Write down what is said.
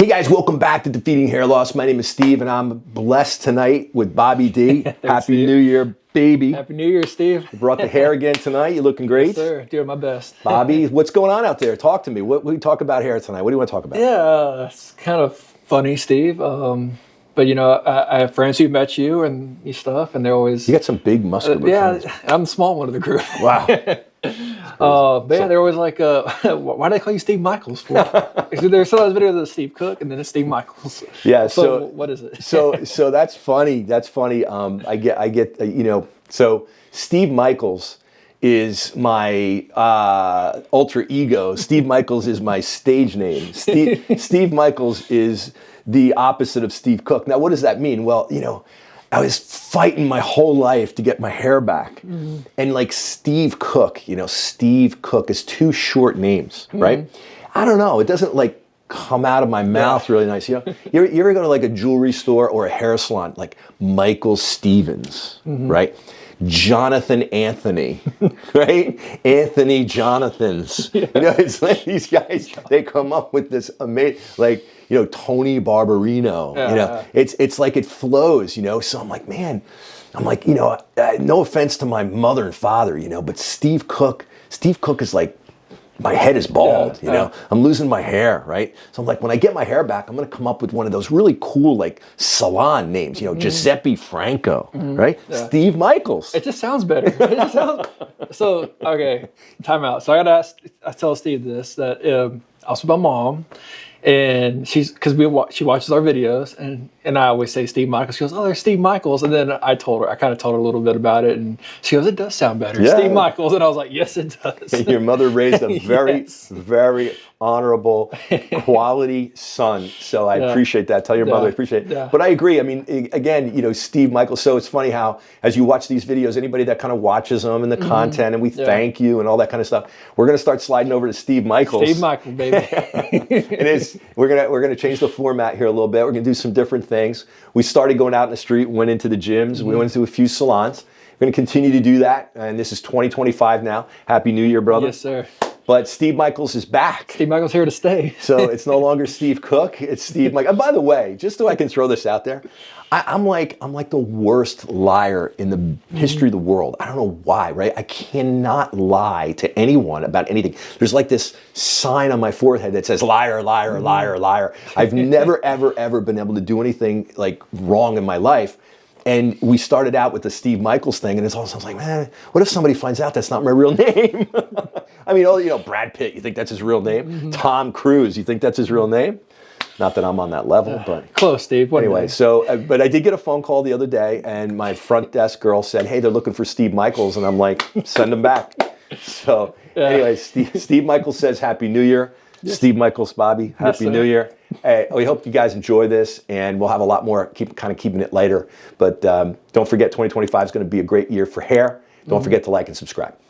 Hey guys, welcome back to Defeating Hair Loss. My name is Steve and I'm blessed tonight with Bobby D. Happy Steve. New Year, baby. Happy New Year, Steve. You brought the hair again tonight. You're looking great. Yes, sir. Doing my best. Bobby, what's going on out there? Talk to me. What we talk about hair tonight? What do you want to talk about? Yeah, it's kind of funny, Steve. But you know, I have friends who met you and your stuff, and they're always... You got some big muscular friends. I'm the small one of the group. Wow. But yeah, they're always like, why do they call you Steve Michaels for? There's sometimes videos of Steve Cook and then it's Steve Michaels. Yeah. So what is it? so that's funny. That's funny. I get so Steve Michaels is my alter ego. Steve Michaels is my stage name. Steve Michaels is the opposite of Steve Cook. Now, what does that mean? Well, I was fighting my whole life to get my hair back. Mm-hmm. And like Steve Cook, Steve Cook is two short names, right? I don't know. It doesn't like come out of my mouth really nice. You ever go to like a jewelry store or a hair salon, like Michael Stevens, right? Jonathan Anthony, right? Anthony Jonathans. Yeah. It's like these guys, they come up with this amazing, like, Tony Barbarino. It's like it flows, So I'm like, man, no offense to my mother and father, but Steve Cook is like, my head is bald, I'm losing my hair, right? So I'm like, when I get my hair back, I'm going to come up with one of those really cool, like, salon names, Giuseppe Franco, right? Yeah. Steve Michaels. It just sounds better. So, okay, time out. So I tell Steve this, that I was with my mom, and she watches our videos, and I always say Steve Michaels. She goes, "Oh, there's Steve Michaels," and then I kind of told her a little bit about it, and she goes, "It does sound better, yeah. Steve Michaels," and I was like, "Yes, it does." Your mother raised a very, very honorable, quality son, so I appreciate that. Tell your mother I appreciate it. Yeah. But I agree. I mean, again, Steve Michaels. So it's funny how, as you watch these videos, anybody that kind of watches them and the content, and we thank you and all that kind of stuff, we're gonna start sliding over to Steve Michaels. Steve Michaels, baby. It is. We're gonna change the format here a little bit. We're gonna do some different things. We started going out in the street, went into the gyms, we went into a few salons. We're gonna continue to do that, and this is 2025 now. Happy New Year, brother. Yes, sir. But Steve Michaels is back. Steve Michaels here to stay. So it's no longer Steve Cook, it's Steve Michaels. By the way, just so I can throw this out there, I'm like the worst liar in the history of the world. I don't know why, right? I cannot lie to anyone about anything. There's like this sign on my forehead that says liar, liar, liar, liar. I've never, ever, ever been able to do anything like wrong in my life. And we started out with the Steve Michaels thing, and it's all, I was like, man, what if somebody finds out that's not my real name? I mean, Brad Pitt, you think that's his real name? Tom Cruise, you think that's his real name? Not that I'm on that level, but... Close, Steve. Anyway, so, but I did get a phone call the other day, and my front desk girl said, hey, they're looking for Steve Michaels, and I'm like, send them back. So, anyway, Steve Michaels says Happy New Year. Yes. Steve Michaels, Bobby, Happy New Year. Hey, we hope you guys enjoy this, and we'll have a lot more, keeping it lighter. But don't forget, 2025 is going to be a great year for hair. Don't forget to like and subscribe.